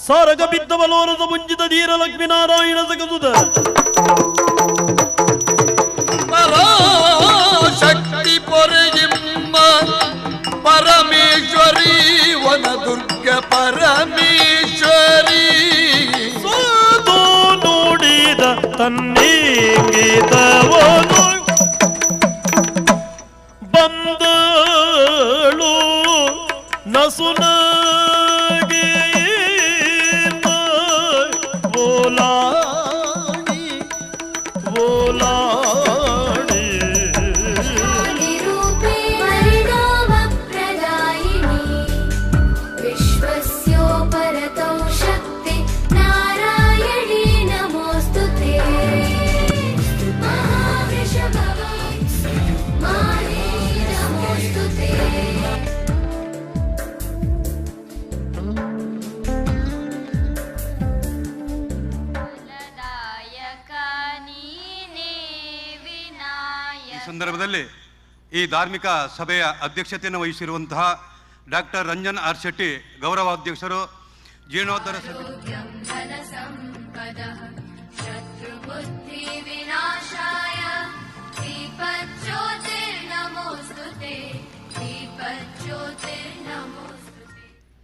ಸಾರಗ ಬಿದ್ದವಲೋರದ ಮುಂಜಿದ ಧೀರ ಲಕ್ಷ್ಮೀನಾರಾಯಣ ಸಗಸುದ ಶಕ್ತಿ ಪೊರೆಯಿಮ್ಮ ಪರಮೇಶ್ವರಿ ವನದುರ್ಗ ಪರಮೇಶ್ವರಿ ಸೋದು ನೋಡಿದ ತನ್ನೀಗಿದವನು ಬಂದಳು ನಸುನಗೆ ಓಲಾಡಿ ಓಲಾಡಿ ವಿಶ್ವಸ್ಯೋಪರತೌ ಶಕ್ತಿ ನಾರಾಯಣಿ ನಮೋಸ್ತುತೇ ಮಹಾವೃಷಭವೈ ಮಾಯೇ ನಮೋಸ್ತುತೇ ಈ ಸಂದರ್ಭದಲ್ಲಿ ಈ ಧಾರ್ಮಿಕ ಸಭೆಯ ಅಧ್ಯಕ್ಷತೆಯನ್ನು ವಹಿಸಿರುವಂತಹ ಡಾಕ್ಟರ್ ರಂಜನ್ ಆರ್ ಶೆಟ್ಟಿ ಗೌರವಾಧ್ಯಕ್ಷರು, ಜೀರ್ಣೋದ್ಧಾರ ಸಮಿತಿ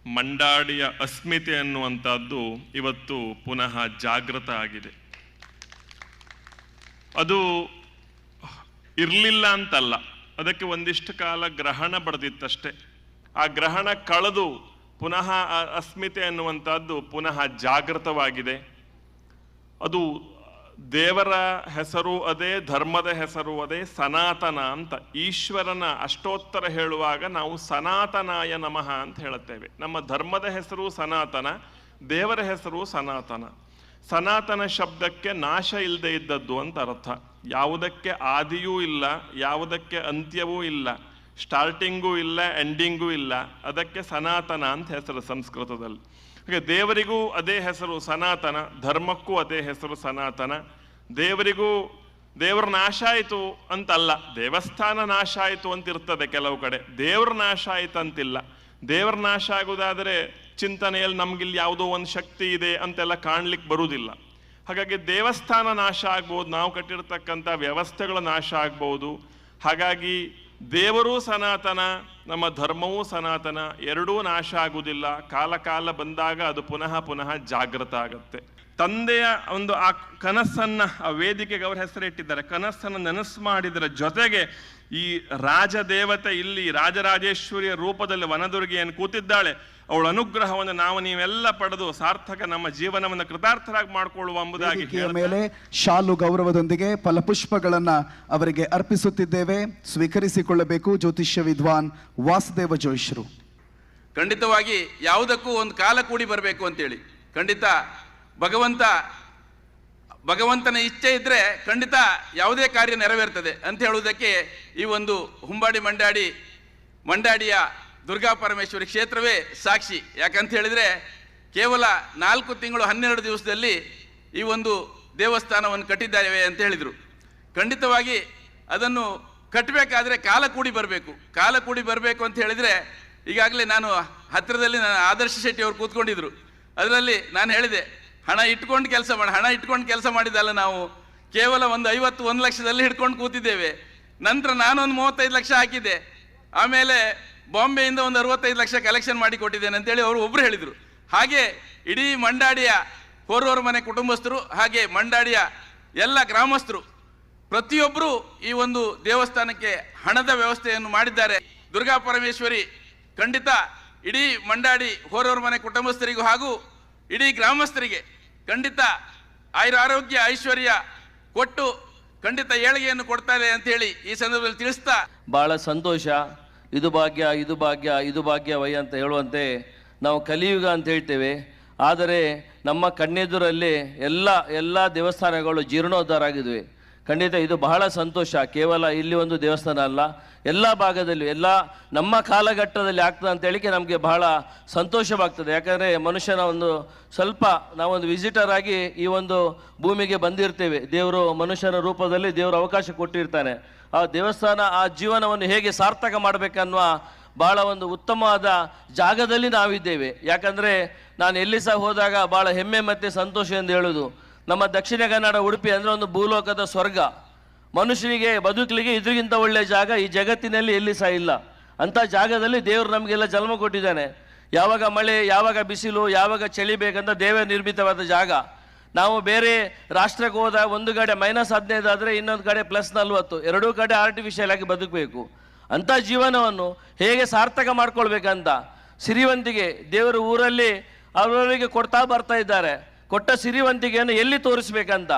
ಮಂಡಾಡಿಯ ಅಸ್ಮಿತೆ ಅನ್ನುವಂಥದ್ದು ಇವತ್ತು ಪುನಃ ಜಾಗೃತ ಆಗಿದೆ. ಅದು ಇರಲಿಲ್ಲ ಅಂತಲ್ಲ, ಅದಕ್ಕೆ ಒಂದಿಷ್ಟು ಕಾಲ ಗ್ರಹಣ ಬಡ್ದಿತ್ತಷ್ಟೆ. ಆ ಗ್ರಹಣ ಕಳೆದು ಪುನಃ ಆ ಅಸ್ಮಿತೆ ಅನ್ನುವಂಥದ್ದು ಪುನಃ ಜಾಗೃತವಾಗಿದೆ. ಅದು ದೇವರ ಹೆಸರು ಅದೇ, ಧರ್ಮದ ಹೆಸರು ಅದೇ, ಸನಾತನ ಅಂತ. ಈಶ್ವರನ ಅಷ್ಟೋತ್ತರ ಹೇಳುವಾಗ ನಾವು ಸನಾತನಾಯ ನಮಃ ಅಂತ ಹೇಳುತ್ತೇವೆ. ನಮ್ಮ ಧರ್ಮದ ಹೆಸರು ಸನಾತನ, ದೇವರ ಹೆಸರು ಸನಾತನ. ಸನಾತನ ಶಬ್ದಕ್ಕೆ ನಾಶ ಇಲ್ಲದೆ ಇದ್ದದ್ದು ಅಂತ ಅರ್ಥ. ಯಾವುದಕ್ಕೆ ಆದಿಯೂ ಇಲ್ಲ, ಯಾವುದಕ್ಕೆ ಅಂತ್ಯವೂ ಇಲ್ಲ, ಸ್ಟಾರ್ಟಿಂಗೂ ಇಲ್ಲ, ಎಂಡಿಂಗೂ ಇಲ್ಲ. ಅದಕ್ಕೆ ಸನಾತನ ಅಂತ ಹೆಸರು ಸಂಸ್ಕೃತದಲ್ಲಿ. ಹಾಗೆ ದೇವರಿಗೂ ಅದೇ ಹೆಸರು ಸನಾತನ, ಧರ್ಮಕ್ಕೂ ಅದೇ ಹೆಸರು ಸನಾತನ. ದೇವರ ನಾಶ ಆಯಿತು ಅಂತಲ್ಲ, ದೇವಸ್ಥಾನ ನಾಶ ಆಯಿತು ಅಂತ ಇರ್ತದೆ ಕೆಲವು ಕಡೆ. ದೇವ್ರ ನಾಶ ಆಯ್ತು ಅಂತಿಲ್ಲ. ದೇವರ ನಾಶ ಆಗುವುದಾದರೆ ಚಿಂತನೆಯಲ್ಲಿ ನಮ್ಗಿಲ್ಲಿ ಯಾವುದೋ ಒಂದು ಶಕ್ತಿ ಇದೆ ಅಂತೆಲ್ಲ ಕಾಣ್ಲಿಕ್ಕೆ ಬರುವುದಿಲ್ಲ. ಹಾಗಾಗಿ ದೇವಸ್ಥಾನ ನಾಶ ಆಗ್ಬೋದು, ನಾವು ಕಟ್ಟಿರ್ತಕ್ಕಂಥ ವ್ಯವಸ್ಥೆಗಳ ನಾಶ ಆಗ್ಬೋದು. ಹಾಗಾಗಿ ದೇವರೂ ಸನಾತನ, ನಮ್ಮ ಧರ್ಮವೂ ಸನಾತನ, ಎರಡೂ ನಾಶ ಆಗುವುದಿಲ್ಲ. ಕಾಲ ಕಾಲ ಬಂದಾಗ ಅದು ಪುನಃ ಪುನಃ ಜಾಗೃತ ಆಗುತ್ತೆ. ತಂದೆಯ ಒಂದು ಆ ಕನಸನ್ನ, ಆ ವೇದಿಕೆಗೆ ಅವ್ರ ಹೆಸರಿಟ್ಟಿದ್ದಾರೆ, ಕನಸನ್ನು ನೆನಸು ಮಾಡಿದರ ಜೊತೆಗೆ ಈ ರಾಜದೇವತೆ ಇಲ್ಲಿ ರಾಜರಾಜೇಶ್ವರಿಯ ರೂಪದಲ್ಲಿ ವನದುರ್ಗಿಯನ್ನು ಕೂತಿದ್ದಾಳೆ. ಅವಳ ಅನುಗ್ರಹವನ್ನು ನಾವು ನೀವೆಲ್ಲ ಪಡೆದು ಸಾರ್ಥಕ ನಮ್ಮ ಜೀವನವನ್ನು ಕೃತಾರ್ಥರಾಗಿ ಮಾಡಿಕೊಳ್ಳುವ ಎಂಬುದಾಗಿ ಮೇಲೆ ಶಾಲು ಗೌರವದೊಂದಿಗೆ ಫಲಪುಷ್ಪಗಳನ್ನ ಅವರಿಗೆ ಅರ್ಪಿಸುತ್ತಿದ್ದೇವೆ. ಸ್ವೀಕರಿಸಿಕೊಳ್ಳಬೇಕು ಭಜ್ಯೋತಿಷ್ಯ ವಿದ್ವಾನ್ ವಾಸುದೇವ ಜೋಯಿಶ್ರು. ಖಂಡಿತವಾಗಿ ಯಾವುದಕ್ಕೂ ಒಂದು ಕಾಲ ಕೂಡಿ ಬರಬೇಕು ಅಂತೇಳಿ, ಖಂಡಿತ ಭಗವಂತನ ಇಚ್ಛೆ ಇದ್ರೆ ಖಂಡಿತ ಯಾವುದೇ ಕಾರ್ಯ ನೆರವೇರ್ತದೆ ಅಂತ ಹೇಳುವುದಕ್ಕೆ ಈ ಒಂದು ಹುಂಬಾಡಿ ಮಂಡಾಡಿಯ ದುರ್ಗಾ ಪರಮೇಶ್ವರಿ ಕ್ಷೇತ್ರವೇ ಸಾಕ್ಷಿ. ಯಾಕಂತ ಹೇಳಿದ್ರೆ ಕೇವಲ 4 ತಿಂಗಳು 12 ದಿವಸದಲ್ಲಿ ಈ ಒಂದು ದೇವಸ್ಥಾನವನ್ನು ಕಟ್ಟಿದ್ದಾವೆ ಅಂತ ಹೇಳಿದರು. ಖಂಡಿತವಾಗಿ ಅದನ್ನು ಕಟ್ಟಬೇಕಾದ್ರೆ ಕಾಲ ಕೂಡಿ ಬರಬೇಕು ಅಂತ ಹೇಳಿದ್ರೆ, ಈಗಾಗಲೇ ನಾನು ಹತ್ತಿರದಲ್ಲಿ ಆದರ್ಶ ಶೆಟ್ಟಿ ಅವರು ಕೂತ್ಕೊಂಡಿದ್ರು. ಅದರಲ್ಲಿ ನಾನು ಹೇಳಿದೆ, ಹಣ ಇಟ್ಕೊಂಡು ಕೆಲಸ ಮಾಡಿದಲ್ಲ, ನಾವು ಕೇವಲ ಒಂದು 51 ಲಕ್ಷದಲ್ಲಿ ಹಿಡ್ಕೊಂಡು ಕೂತಿದ್ದೇವೆ. ನಂತರ ನಾನೊಂದು 35 ಲಕ್ಷ ಹಾಕಿದ್ದೆ, ಆಮೇಲೆ ಬಾಂಬೆಯಿಂದ ಒಂದು 65 ಲಕ್ಷ ಕಲೆಕ್ಷನ್ ಮಾಡಿ ಕೊಟ್ಟಿದ್ದೇನೆ ಅಂತೇಳಿ ಅವರು ಒಬ್ರು ಹೇಳಿದರು. ಹಾಗೆ ಇಡೀ ಮಂಡಾಡಿಯ ಹೋರವರ ಮನೆ ಕುಟುಂಬಸ್ಥರು, ಹಾಗೆ ಮಂಡಾಡಿಯ ಎಲ್ಲ ಗ್ರಾಮಸ್ಥರು ಪ್ರತಿಯೊಬ್ಬರು ಈ ಒಂದು ದೇವಸ್ಥಾನಕ್ಕೆ ಹಣದ ವ್ಯವಸ್ಥೆಯನ್ನು ಮಾಡಿದ್ದಾರೆ. ದುರ್ಗಾ ಪರಮೇಶ್ವರಿ ಖಂಡಿತ ಇಡೀ ಮಂಡಾಡಿ ಹೋರವರ ಮನೆ ಕುಟುಂಬಸ್ಥರಿಗೂ ಹಾಗೂ ಇಡೀ ಗ್ರಾಮಸ್ಥರಿಗೆ ಖಂಡಿತ ಆಯುರಾರೋಗ್ಯ ಐಶ್ವರ್ಯ ಕೊಟ್ಟು ಖಂಡಿತ ಏಳಿಗೆಯನ್ನು ಕೊಡ್ತಾರೆ ಅಂತ ಹೇಳಿ ಈ ಸಂದರ್ಭದಲ್ಲಿ ತಿಳಿಸ್ತಾ, ಬಹಳ ಸಂತೋಷ. ಇದು ಭಾಗ್ಯವೈ ಅಂತ ಹೇಳುವಂತೆ ನಾವು ಕಲಿಯುಗ ಅಂತ ಹೇಳ್ತೇವೆ. ಆದರೆ ನಮ್ಮ ಕಣ್ಣೆದುರಲ್ಲಿ ಎಲ್ಲ ದೇವಸ್ಥಾನಗಳು ಜೀರ್ಣೋದ್ಧಾರ ಆಗಿದ್ವಿ. ಖಂಡಿತ ಇದು ಬಹಳ ಸಂತೋಷ. ಕೇವಲ ಇಲ್ಲಿ ಒಂದು ದೇವಸ್ಥಾನ ಅಲ್ಲ, ಎಲ್ಲ ಭಾಗದಲ್ಲೂ ನಮ್ಮ ಕಾಲಘಟ್ಟದಲ್ಲಿ ಆಗ್ತದೆ ಅಂತ ಹೇಳಿಕೆ ನಮಗೆ ಬಹಳ ಸಂತೋಷವಾಗ್ತದೆ. ಯಾಕಂದರೆ ಮನುಷ್ಯನ ಒಂದು ಸ್ವಲ್ಪ ನಾವೊಂದು ವಿಸಿಟರ್ ಆಗಿ ಈ ಒಂದು ಭೂಮಿಗೆ ಬಂದಿರ್ತೇವೆ. ದೇವರು ಮನುಷ್ಯನ ರೂಪದಲ್ಲಿ ದೇವರು ಅವಕಾಶ ಕೊಟ್ಟಿರ್ತಾನೆ. ಆ ದೇವಸ್ಥಾನ ಆ ಜೀವನವನ್ನು ಹೇಗೆ ಸಾರ್ಥಕ ಮಾಡಬೇಕನ್ನುವ ಭಾಳ ಒಂದು ಉತ್ತಮವಾದ ಜಾಗದಲ್ಲಿ ನಾವಿದ್ದೇವೆ. ಯಾಕಂದರೆ ನಾನು ಎಲ್ಲಿ ಸಹ ಹೋದಾಗ ಭಾಳ ಹೆಮ್ಮೆ ಮತ್ತು ಸಂತೋಷ ಎಂದು ಹೇಳೋದು, ನಮ್ಮ ದಕ್ಷಿಣ ಕನ್ನಡ ಉಡುಪಿ ಅಂದರೆ ಒಂದು ಭೂಲೋಕದ ಸ್ವರ್ಗ. ಮನುಷ್ಯನಿಗೆ ಬದುಕಲಿಗೆ ಇದರಿಗಿಂತ ಒಳ್ಳೆಯ ಜಾಗ ಈ ಜಗತ್ತಿನಲ್ಲಿ ಎಲ್ಲಿ ಸಹ ಇಲ್ಲ. ಅಂಥ ಜಾಗದಲ್ಲಿ ದೇವರು ನಮಗೆಲ್ಲ ಜನ್ಮ ಕೊಟ್ಟಿದ್ದಾನೆ. ಯಾವಾಗ ಮಳೆ, ಯಾವಾಗ ಬಿಸಿಲು, ಯಾವಾಗ ಚಳಿ ಬೇಕಂತ ದೇವ ನಿರ್ಮಿತವಾದ ಜಾಗ. ನಾವು ಬೇರೆ ರಾಷ್ಟ್ರಕ್ಕೆ ಹೋದ ಒಂದು ಕಡೆ -15 ಆದರೆ ಇನ್ನೊಂದು ಕಡೆ +40, ಎರಡೂ ಕಡೆ ಆರ್ಟಿಫಿಷಿಯಲ್ ಆಗಿ ಬದುಕಬೇಕು. ಅಂಥ ಜೀವನವನ್ನು ಹೇಗೆ ಸಾರ್ಥಕ ಮಾಡ್ಕೊಳ್ಬೇಕಂತ ಸಿರಿವಂತಿಗೆ ದೇವರು ಊರಲ್ಲಿ ಅವರವರಿಗೆ ಕೊಡ್ತಾ ಬರ್ತಾ ಇದ್ದಾರೆ. ಕೊಟ್ಟ ಸಿರಿವಂತಿಗೆಯನ್ನು ಎಲ್ಲಿ ತೋರಿಸ್ಬೇಕಂತ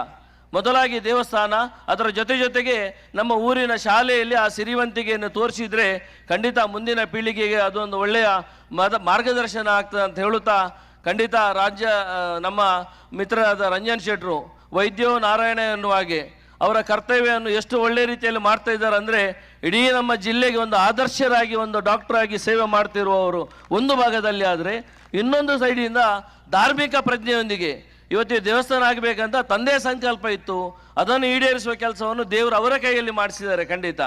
ಮೊದಲಾಗಿ ದೇವಸ್ಥಾನ, ಅದರ ಜೊತೆಗೆ ನಮ್ಮ ಊರಿನ ಶಾಲೆಯಲ್ಲಿ ಆ ಸಿರಿವಂತಿಗೆಯನ್ನು ತೋರಿಸಿದರೆ ಖಂಡಿತ ಮುಂದಿನ ಪೀಳಿಗೆಗೆ ಅದೊಂದು ಒಳ್ಳೆಯ ಮಾರ್ಗದರ್ಶನ ಆಗ್ತದೆ ಅಂತ ಹೇಳುತ್ತಾ, ಖಂಡಿತ ನಮ್ಮ ಮಿತ್ರರಾದ ರಂಜನ್ ಶೆಟ್ಟರು ವೈದ್ಯೋ ನಾರಾಯಣ ಎನ್ನುವ ಹಾಗೆ ಅವರ ಕರ್ತವ್ಯವನ್ನು ಎಷ್ಟು ಒಳ್ಳೆಯ ರೀತಿಯಲ್ಲಿ ಮಾಡ್ತಾ ಇದ್ದಾರೆ ಅಂದರೆ, ಇಡೀ ನಮ್ಮ ಜಿಲ್ಲೆಗೆ ಒಂದು ಆದರ್ಶರಾಗಿ ಒಂದು ಡಾಕ್ಟರ್ ಆಗಿ ಸೇವೆ ಮಾಡ್ತಿರುವವರು ಒಂದು ಭಾಗದಲ್ಲಿ ಆದರೆ, ಇನ್ನೊಂದು ಸೈಡಿಂದ ಧಾರ್ಮಿಕ ಪ್ರಜ್ಞೆಯೊಂದಿಗೆ ಇವತ್ತು ದೇವಸ್ಥಾನ ಆಗಬೇಕಂತ ತಂದೆ ಸಂಕಲ್ಪ ಇತ್ತು, ಅದನ್ನು ಈಡೇರಿಸುವ ಕೆಲಸವನ್ನು ದೇವರು ಅವರ ಕೈಯಲ್ಲಿ ಮಾಡಿಸಿದ್ದಾರೆ. ಖಂಡಿತ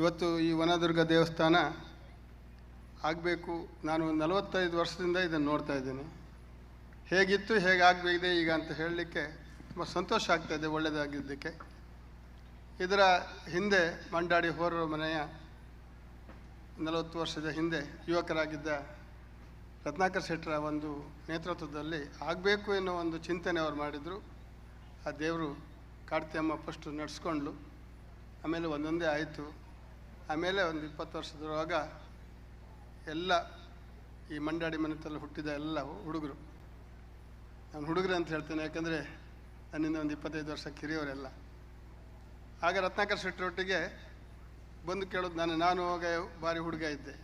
ಇವತ್ತು ಈ ವನದುರ್ಗ ದೇವಸ್ಥಾನ ಆಗಬೇಕು. ನಾನು 45 ವರ್ಷದಿಂದ ಇದನ್ನು ನೋಡ್ತಾ ಇದ್ದೀನಿ. ಹೇಗಿತ್ತು, ಹೇಗಾಗಬೇಕಿದೆ ಈಗ ಅಂತ ಹೇಳಲಿಕ್ಕೆ ತುಂಬ ಸಂತೋಷ ಆಗ್ತಾಯಿದೆ, ಒಳ್ಳೆಯದಾಗಿದ್ದಕ್ಕೆ. ಇದರ ಹಿಂದೆ ಮಂಡಾಡಿ ಹೋರರ ಮನೆಯ 40 ವರ್ಷದ ಹಿಂದೆ ಯುವಕರಾಗಿದ್ದ ರತ್ನಾಕರ್ ಶೆಟ್ಟರ ಒಂದು ನೇತೃತ್ವದಲ್ಲಿ ಆಗಬೇಕು ಎನ್ನುವ ಒಂದು ಚಿಂತನೆ ಅವರು ಮಾಡಿದರು. ಆ ದೇವರು ಕಾರ್ತಿಯಮ್ಮ ಫಸ್ಟು ನಡೆಸ್ಕೊಂಡ್ಲು, ಆಮೇಲೆ ಒಂದೊಂದೇ ಆಯಿತು. ಆಮೇಲೆ ಒಂದು 20 ವರ್ಷದೊಳಗ ಎಲ್ಲ ಈ ಮಂಡಾಡಿ ಮನೆತಲ್ಲಿ ಹುಟ್ಟಿದ ಎಲ್ಲ ಹುಡುಗರು, ನಾನು ಹುಡುಗರು ಅಂತ ಹೇಳ್ತೇನೆ ಯಾಕಂದರೆ ನನ್ನಿಂದ ಒಂದು 25 ವರ್ಷ ಕಿರಿಯವರೆಲ್ಲ. ಆಗ ರತ್ನಾಕರ್ ಶೆಟ್ಟರೊಟ್ಟಿಗೆ ಬಂದು ಕೇಳೋದು, ನಾನು ಆಗ ಭಾರಿ ಹುಡುಗ ಇದ್ದೆ.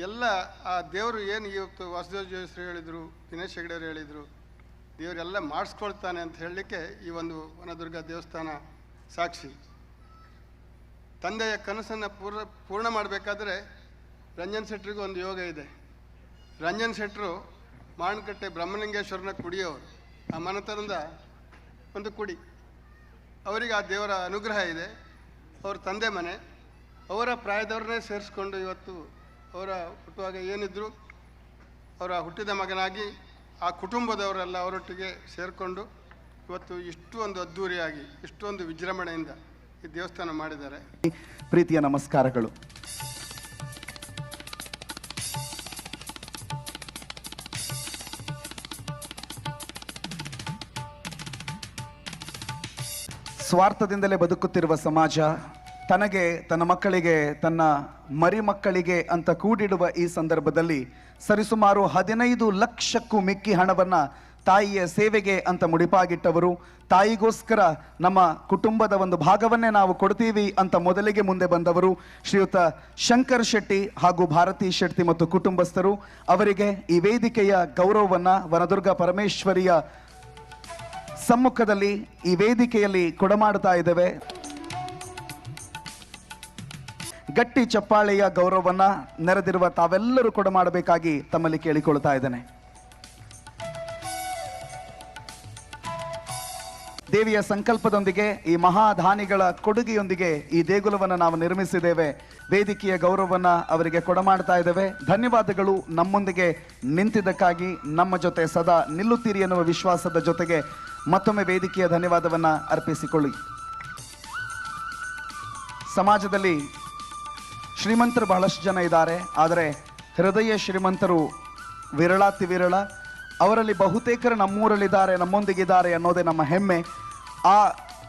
ಎಲ್ಲ ಆ ದೇವರು ಏನು ಇವತ್ತು ವಾಸುದೇವ ಜೋಯಿಸ್ರು ಹೇಳಿದರು, ದಿನೇಶ್ ಹೆಗಡೆಯವರು ಹೇಳಿದರು, ದೇವರೆಲ್ಲ ಮಾಡಿಸ್ಕೊಳ್ತಾನೆ ಅಂತ ಹೇಳಲಿಕ್ಕೆ ಈ ಒಂದು ವನದುರ್ಗ ದೇವಸ್ಥಾನ ಸಾಕ್ಷಿ. ತಂದೆಯ ಕನಸನ್ನು ಪೂರ್ಣ ಮಾಡಬೇಕಾದ್ರೆ ರಂಜನ್ ಶೆಟ್ಟರಿಗೂ ಒಂದು ಯೋಗ ಇದೆ. ರಂಜನ್ ಶೆಟ್ಟರು ಮಾಣಕಟ್ಟೆ ಬ್ರಹ್ಮಲಿಂಗೇಶ್ವರನ ಕುಡಿಯೋರು, ಆ ಮನೆತನದ ಒಂದು ಕುಡಿ. ಅವರಿಗೆ ಆ ದೇವರ ಅನುಗ್ರಹ ಇದೆ. ಅವ್ರ ತಂದೆ ಮನೆ, ಅವರ ಪ್ರಾಯದವ್ರನ್ನೇ ಸೇರಿಸ್ಕೊಂಡು ಇವತ್ತು ಅವರ ಹುಟ್ಟುವಾಗ ಏನಿದ್ರು ಅವರ ಹುಟ್ಟಿದ ಮಗನಾಗಿ ಆ ಕುಟುಂಬದವರೆಲ್ಲ ಅವರೊಟ್ಟಿಗೆ ಸೇರಿಕೊಂಡು ಇವತ್ತು ಇಷ್ಟು ಒಂದು ಅದ್ಧೂರಿಯಾಗಿ ಇಷ್ಟೊಂದು ವಿಜೃಂಭಣೆಯಿಂದ ಈ ದೇವಸ್ಥಾನ ಮಾಡಿದ್ದಾರೆ. ಪ್ರೀತಿಯ ನಮಸ್ಕಾರಗಳು. ಸ್ವಾರ್ಥದಿಂದಲೇ ಬದುಕುತ್ತಿರುವ ಸಮಾಜ ತನಗೆ, ತನ್ನ ಮಕ್ಕಳಿಗೆ, ತನ್ನ ಮರಿ ಮಕ್ಕಳಿಗೆ ಅಂತ ಕೂಡಿಡುವ ಈ ಸಂದರ್ಭದಲ್ಲಿ ಸರಿಸುಮಾರು 15 ಲಕ್ಷಕ್ಕೂ ಮಿಕ್ಕಿ ಹಣವನ್ನು ತಾಯಿಯ ಸೇವೆಗೆ ಅಂತ ಮುಡಿಪಾಗಿಟ್ಟವರು, ತಾಯಿಗೋಸ್ಕರ ನಮ್ಮ ಕುಟುಂಬದ ಒಂದು ಭಾಗವನ್ನೇ ನಾವು ಕೊಡ್ತೀವಿ ಅಂತ ಮೊದಲಿಗೆ ಮುಂದೆ ಬಂದವರು ಶ್ರೀಯುತ ಶಂಕರ್ ಶೆಟ್ಟಿ ಹಾಗೂ ಭಾರತಿ ಶೆಟ್ಟಿ ಮತ್ತು ಕುಟುಂಬಸ್ಥರು. ಅವರಿಗೆ ಈ ವೇದಿಕೆಯ ಗೌರವವನ್ನು ವನದುರ್ಗ ಪರಮೇಶ್ವರಿಯ ಸಮ್ಮುಖದಲ್ಲಿ ಈ ವೇದಿಕೆಯಲ್ಲಿ ಕೊಡಮಾಡ್ತಾ ಇದ್ದೇವೆ. ಗಟ್ಟಿ ಚಪ್ಪಾಳೆಯ ಗೌರವವನ್ನ ನೆರೆದಿರುವ ತಾವೆಲ್ಲರೂ ಕೊಡಮಾಡಬೇಕಾಗಿ ತಮ್ಮಲ್ಲಿ ಕೇಳಿಕೊಳ್ತಾ ಇದ್ದೇನೆ. ದೇವಿಯ ಸಂಕಲ್ಪದೊಂದಿಗೆ, ಈ ಮಹಾದಾನಿಗಳ ಕೊಡುಗೆಯೊಂದಿಗೆ ಈ ದೇಗುಲವನ್ನು ನಾವು ನಿರ್ಮಿಸಿದ್ದೇವೆ. ವೇದಿಕೆಯ ಗೌರವವನ್ನು ಅವರಿಗೆ ಕೊಡಮಾಡ್ತಾ ಇದ್ದೇವೆ. ಧನ್ಯವಾದಗಳು ನಮ್ಮೊಂದಿಗೆ ನಿಂತಿದ್ದಕ್ಕಾಗಿ, ನಮ್ಮ ಜೊತೆ ಸದಾ ನಿಲ್ಲುತ್ತೀರಿ ಎನ್ನುವ ವಿಶ್ವಾಸದ ಜೊತೆಗೆ ಮತ್ತೊಮ್ಮೆ ವೇದಿಕೆಯ ಧನ್ಯವಾದವನ್ನು ಅರ್ಪಿಸಿಕೊಳ್ಳಿ. ಸಮಾಜದಲ್ಲಿ ಶ್ರೀಮಂತರು ಬಹಳಷ್ಟು ಜನ ಇದ್ದಾರೆ, ಆದರೆ ಹೃದಯ ಶ್ರೀಮಂತರು ವಿರಳಾತಿ ವಿರಳ. ಅವರಲ್ಲಿ ಬಹುತೇಕರು ನಮ್ಮೂರಲ್ಲಿದ್ದಾರೆ, ನಮ್ಮೊಂದಿಗಿದ್ದಾರೆ ಅನ್ನೋದೇ ನಮ್ಮ ಹೆಮ್ಮೆ. ಆ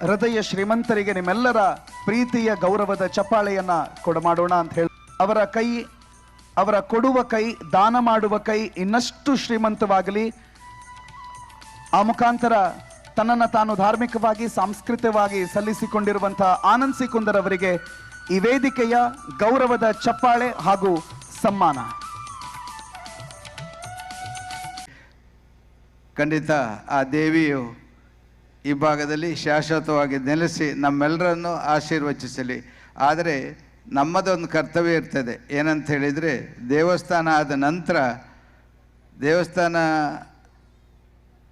ಹೃದಯ ಶ್ರೀಮಂತರಿಗೆ ನಿಮ್ಮೆಲ್ಲರ ಪ್ರೀತಿಯ ಗೌರವದ ಚಪ್ಪಾಳೆಯನ್ನು ಕೊಡಮಾಡೋಣ ಅಂತ ಹೇಳಿ, ಅವರ ಕೊಡುವ ಕೈ, ದಾನ ಮಾಡುವ ಕೈ ಇನ್ನಷ್ಟು ಶ್ರೀಮಂತವಾಗಲಿ. ಆ ಮುಖಾಂತರ ತನ್ನನ್ನು ತಾನು ಧಾರ್ಮಿಕವಾಗಿ, ಸಾಂಸ್ಕೃತಿಕವಾಗಿ ಸಲ್ಲಿಸಿಕೊಂಡಿರುವಂತಹ ಆನಂದ್ ಸಿಕುಂದರ್ ಅವರಿಗೆ ಈ ವೇದಿಕೆಯ ಗೌರವದ ಚಪ್ಪಾಳೆ ಹಾಗೂ ಸಮ್ಮಾನ. ಖಂಡಿತ ಆ ದೇವಿಯು ಈ ಭಾಗದಲ್ಲಿ ಶಾಶ್ವತವಾಗಿ ನೆಲೆಸಿ ನಮ್ಮೆಲ್ಲರನ್ನು ಆಶೀರ್ವಚಿಸಲಿ. ಆದರೆ ನಮ್ಮದೊಂದು ಕರ್ತವ್ಯ ಇರ್ತದೆ, ಏನಂತ ಹೇಳಿದರೆ ದೇವಸ್ಥಾನ ಆದ ನಂತರ ದೇವಸ್ಥಾನ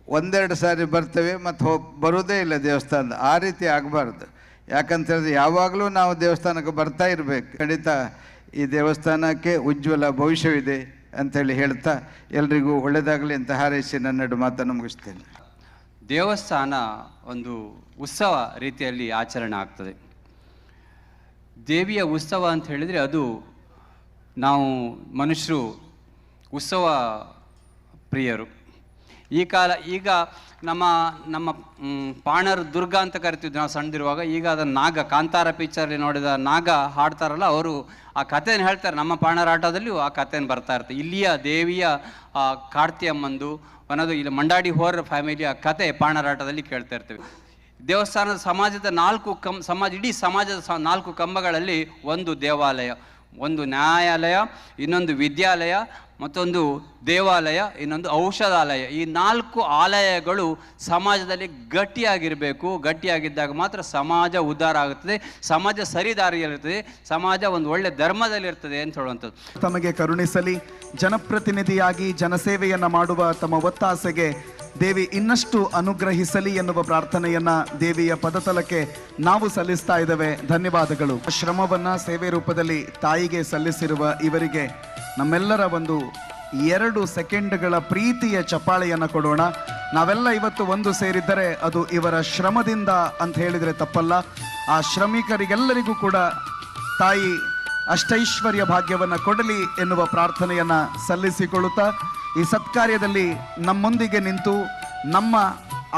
ಒಂದೆರಡು ಸಾರಿ ಬರ್ತೇವೆ ಮತ್ತು ಬರೋದೇ ಇಲ್ಲ ದೇವಸ್ಥಾನದ. ಆ ರೀತಿ ಆಗಬಾರ್ದು. ಯಾಕಂತ ಹೇಳಿದ್ರೆ ಯಾವಾಗಲೂ ನಾವು ದೇವಸ್ಥಾನಕ್ಕೆ ಬರ್ತಾ ಇರಬೇಕು. ಖಂಡಿತ ಈ ದೇವಸ್ಥಾನಕ್ಕೆ ಉಜ್ವಲ ಭವಿಷ್ಯವಿದೆ ಅಂಥೇಳಿ ಹೇಳ್ತಾ ಎಲ್ರಿಗೂ ಒಳ್ಳೆಯದಾಗಲಿ ಅಂತ ಹಾರೈಸಿ ನನ್ನೆರಡು ಮಾತನ್ನು ಮುಗಿಸ್ತೇನೆ. ದೇವಸ್ಥಾನ ಒಂದು ಉತ್ಸವ ರೀತಿಯಲ್ಲಿ ಆಚರಣೆ ಆಗ್ತದೆ. ದೇವಿಯ ಉತ್ಸವ ಅಂತ ಹೇಳಿದರೆ ಅದು ನಾವು ಮನುಷ್ಯರು ಉತ್ಸವ ಪ್ರಿಯರು. ಈಗ ನಮ್ಮ ಪಾಣರು ದುರ್ಗಾ ಅಂತ ಕರಿತಿದ್ವಿ ನಾವು ಸಣ್ಣದಿರುವಾಗ. ಈಗ ಅದನ್ನು ನಾಗ, ಕಾಂತಾರ ಪಿಕ್ಚರಲ್ಲಿ ನೋಡಿದ ನಾಗ ಹಾಡ್ತಾರಲ್ಲ, ಅವರು ಆ ಕಥೆಯನ್ನು ಹೇಳ್ತಾರೆ. ನಮ್ಮ ಪಾಣರ ಆಟದಲ್ಲಿಯೂ ಆ ಕಥೆಯನ್ನು ಬರ್ತಾ ಇರ್ತದೆ. ಇಲ್ಲಿಯ ದೇವಿಯ ಕಾರ್ತಿಯಮ್ಮಂದು ಅನ್ನೋದು ಇಲ್ಲಿ ಮಂಡಾಡಿ ಹೋರ್ ಫ್ಯಾಮಿಲಿಯ ಕತೆ ಪಾಣರಾಟದಲ್ಲಿ ಕೇಳ್ತಾ ಇರ್ತೇವೆ. ದೇವಸ್ಥಾನದ ಸಮಾಜದ ಇಡೀ ಸಮಾಜದ 4 ಕಂಬಗಳಲ್ಲಿ ಒಂದು ದೇವಾಲಯ, ಒಂದು ನ್ಯಾಯಾಲಯ, ಇನ್ನೊಂದು ವಿದ್ಯಾಲಯ, ಮತ್ತೊಂದು ದೇವಾಲಯ, ಇನ್ನೊಂದು ಔಷಧಾಲಯ. ಈ 4 ಆಲಯಗಳು ಸಮಾಜದಲ್ಲಿ ಗಟ್ಟಿಯಾಗಿರಬೇಕು. ಗಟ್ಟಿಯಾಗಿದ್ದಾಗ ಮಾತ್ರ ಸಮಾಜ ಉದ್ಧಾರ ಆಗುತ್ತದೆ, ಸಮಾಜ ಸರಿದಾರಿಯಲ್ಲಿರ್ತದೆ, ಸಮಾಜ ಒಂದು ಒಳ್ಳೆ ಧರ್ಮದಲ್ಲಿರ್ತದೆ ಅಂತ ಹೇಳುವಂಥದ್ದು. ತಮಗೆ ಕರುಣಿಸಲಿ. ಜನಪ್ರತಿನಿಧಿಯಾಗಿ ಜನಸೇವೆಯನ್ನು ಮಾಡುವ ತಮ್ಮ ಒತ್ತಾಸೆಗೆ ದೇವಿ ಇನ್ನಷ್ಟು ಅನುಗ್ರಹಿಸಲಿ ಎನ್ನುವ ಪ್ರಾರ್ಥನೆಯನ್ನ ದೇವಿಯ ಪದತಲಕ್ಕೆ ನಾವು ಸಲ್ಲಿಸ್ತಾ ಇದ್ದೇವೆ. ಧನ್ಯವಾದಗಳು. ಶ್ರಮವನ್ನ ಸೇವೆ ರೂಪದಲ್ಲಿ ತಾಯಿಗೆ ಸಲ್ಲಿಸಿರುವ ಇವರಿಗೆ ನಮ್ಮೆಲ್ಲರ ಒಂದು 2 ಸೆಕೆಂಡ್ಗಳ ಪ್ರೀತಿಯ ಚಪ್ಪಾಳೆಯನ್ನು ಕೊಡೋಣ. ನಾವೆಲ್ಲ ಇವತ್ತು ಒಂದು ಸೇರಿದ್ದರೆ ಅದು ಇವರ ಶ್ರಮದಿಂದ ಅಂತ ಹೇಳಿದರೆ ತಪ್ಪಲ್ಲ. ಆ ಶ್ರಮಿಕರಿಗೆಲ್ಲರಿಗೂ ಕೂಡ ತಾಯಿ ಅಷ್ಟೈಶ್ವರ್ಯ ಭಾಗ್ಯವನ್ನು ಕೊಡಲಿ ಎನ್ನುವ ಪ್ರಾರ್ಥನೆಯನ್ನು ಸಲ್ಲಿಸಿಕೊಳ್ಳುತ್ತಾ ಈ ಸತ್ಕಾರ್ಯದಲ್ಲಿ ನಮ್ಮೊಂದಿಗೆ ನಿಂತು ನಮ್ಮ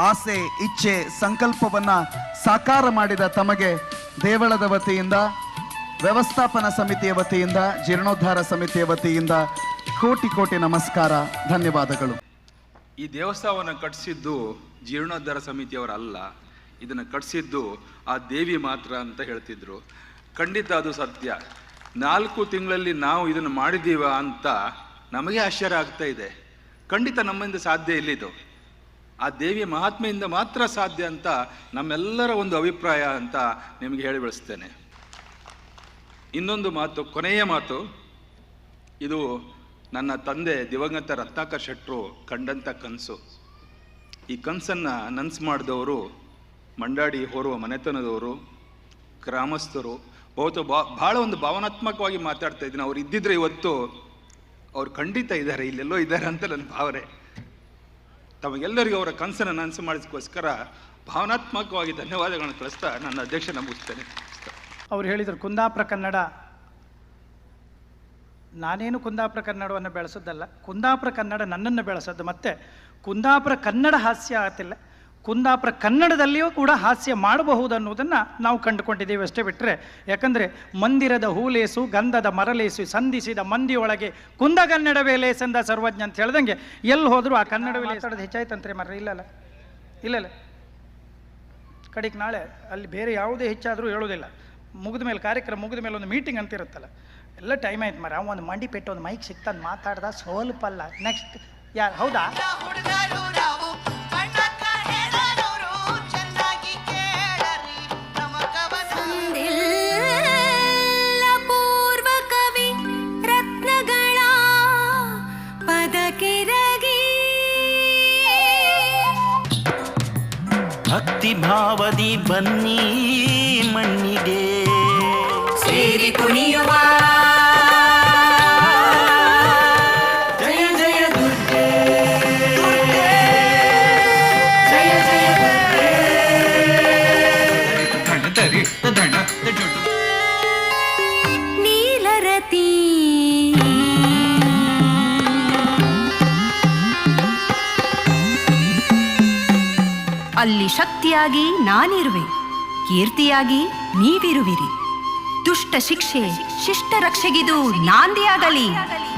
ಆಸೆ, ಇಚ್ಛೆ, ಸಂಕಲ್ಪವನ್ನು ಸಾಕಾರ ಮಾಡಿದ ತಮಗೆ ದೇವಳದ ವತಿಯಿಂದ, ವ್ಯವಸ್ಥಾಪನಾ ಸಮಿತಿಯ ವತಿಯಿಂದ, ಜೀರ್ಣೋದ್ಧಾರ ಸಮಿತಿಯ ವತಿಯಿಂದ ಕೋಟಿ ನಮಸ್ಕಾರ, ಧನ್ಯವಾದಗಳು. ಈ ದೇವಸ್ಥಾನವನ್ನು ಕಟ್ಟಿಸಿದ್ದು ಜೀರ್ಣೋದ್ಧಾರ ಸಮಿತಿಯವರಲ್ಲ, ಇದನ್ನು ಕಟ್ಟಿಸಿದ್ದು ಆ ದೇವಿ ಮಾತ್ರ ಅಂತ ಹೇಳ್ತಿದ್ರು. ಖಂಡಿತ ಅದು ಸತ್ಯ. 4 ತಿಂಗಳಲ್ಲಿ ನಾವು ಇದನ್ನು ಮಾಡಿದ್ದೀವ ಅಂತ ನಮಗೆ ಆಶ್ಚರ್ಯ ಆಗ್ತಾ ಇದೆ. ಖಂಡಿತ ನಮ್ಮಿಂದ ಸಾಧ್ಯ ಇಲ್ಲಿದ್ದು ಆ ದೇವಿಯ ಮಹಾತ್ಮೆಯಿಂದ ಮಾತ್ರ ಸಾಧ್ಯ ಅಂತ ನಮ್ಮೆಲ್ಲರ ಒಂದು ಅಭಿಪ್ರಾಯ ಅಂತ ನಿಮಗೆ ಹೇಳಿ ಬೆಳೆಸ್ತೇನೆ. ಇನ್ನೊಂದು ಮಾತು, ಕೊನೆಯ ಮಾತು, ಇದು ನನ್ನ ತಂದೆ ದಿವಂಗತ ರತ್ನಾಕರ್ ಶೆಟ್ಟರು ಕಂಡಂಥ ಕನಸು. ಈ ಕನಸನ್ನು ನನಸು ಮಾಡಿದವರು ಮಂಡಾಡಿ ಹೊರುವ ಮನೆತನದವರು, ಗ್ರಾಮಸ್ಥರು. ಭಾಳ ಒಂದು ಭಾವನಾತ್ಮಕವಾಗಿ ಮಾತಾಡ್ತಾ ಇದ್ದೀನಿ. ಅವ್ರು ಇದ್ದಿದ್ರೆ ಇವತ್ತು ಅವ್ರು ಖಂಡಿತ ಇದ್ದಾರೆ, ಇಲ್ಲೆಲ್ಲೋ ಇದ್ದಾರೆ ಅಂತ ನನ್ನ ಭಾವನೆ. ತಮಗೆಲ್ಲರಿಗೂ ಅವರ ಕನಸನ್ನು ನನಸು ಮಾಡಿಸ್ಕೋಸ್ಕರ ಭಾವನಾತ್ಮಕವಾಗಿ ಧನ್ಯವಾದಗಳನ್ನು ಕಳಿಸ್ತಾ ನನ್ನ ಅಧ್ಯಕ್ಷನ ಮುಗಿಸ್ತೇನೆ. ಅವ್ರು ಹೇಳಿದರು ಕುಂದಾಪುರ ಕನ್ನಡ. ನಾನೇನು ಕುಂದಾಪುರ ಕನ್ನಡವನ್ನು ಬೆಳೆಸೋದಲ್ಲ, ಕುಂದಾಪುರ ಕನ್ನಡ ನನ್ನನ್ನು ಬೆಳೆಸೋದು. ಮತ್ತು ಕುಂದಾಪುರ ಕನ್ನಡ ಹಾಸ್ಯ ಆಗ್ತಿಲ್ಲ, ಕುಂದಾಪುರ ಕನ್ನಡದಲ್ಲಿಯೂ ಕೂಡ ಹಾಸ್ಯ ಮಾಡಬಹುದು ಅನ್ನೋದನ್ನು ನಾವು ಕಂಡುಕೊಂಡಿದ್ದೇವೆ ಅಷ್ಟೇ ಬಿಟ್ಟರೆ. ಯಾಕಂದರೆ ಮಂದಿರದ ಹೂಲೇಸು ಗಂಧದ ಮರಲೇಸು ಸಂಧಿಸಿದ ಮಂದಿಯೊಳಗೆ ಕುಂದಗನ್ನಡವೇ ಲೇಸಂದ ಸರ್ವಜ್ಞ ಅಂತ ಹೇಳ್ದಂಗೆ ಎಲ್ಲಿ ಹೋದರೂ ಆ ಕನ್ನಡವೇ ಮಾತಾಡೋದು ಹೆಚ್ಚಾಯ್ತಂತ್ರೆ ಮರ್ರಿ. ಇಲ್ಲ ಕಡೆಗೆ ನಾಳೆ ಅಲ್ಲಿ ಬೇರೆ ಯಾವುದೇ ಹೆಚ್ಚಾದರೂ ಹೇಳೋದಿಲ್ಲ. ಮುಗಿದ ಮೇಲೆ ಕಾರ್ಯಕ್ರಮ ಮುಗಿದ ಮೇಲೆ ಒಂದು ಮೀಟಿಂಗ್ ಅಂತ ಇರುತ್ತಲ್ಲ, ಎಲ್ಲ ಟೈಮ್ ಆಯ್ತು ಮರ. ಒಂದು ಮಂಡಿ ಪೆಟ್ಟು ಒಂದು ಮೈಕ್ ಸಿಕ್ತಂದು ಮಾತಾಡ್ದ ಸ್ವಲ್ಪಲ್ಲ. ನೆಕ್ಸ್ಟ್ ಯಾರು? ಹೌದಾ? ಭಕ್ತಿ ಭಾವದಿ ಬನ್ನಿ ಮಣ್ಣಿಗೆ ಸೇರಿ ಕುಣಿಯುವ ಜಯ ಜಯ ದುರ್ಗೆ, ಜಯ ಜಯ ದುರ್ಗೆ. ನೀಲರತಿ ಅಲ್ಲಿ ಶಕ್ತಿಯಾಗಿ ನಾನಿರುವೆ, ಕೀರ್ತಿಯಾಗಿ ನೀವಿರುವಿರಿ. ದುಷ್ಟ ಶಿಕ್ಷೆ ಶಿಷ್ಟ ರಕ್ಷೆಗಿದು ನಾಂದಿಯಾಗಲಿ,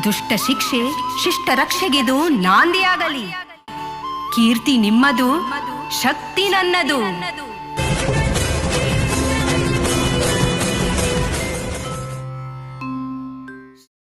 ದುಷ್ಟ ಶಿಕ್ಷೆ ಶಿಷ್ಟ ರಕ್ಷೆಗಿದು ನಾಂದಿಯಾಗಲಿ. ಕೀರ್ತಿ ನಿಮ್ಮದು, ಶಕ್ತಿ ನನ್ನದು.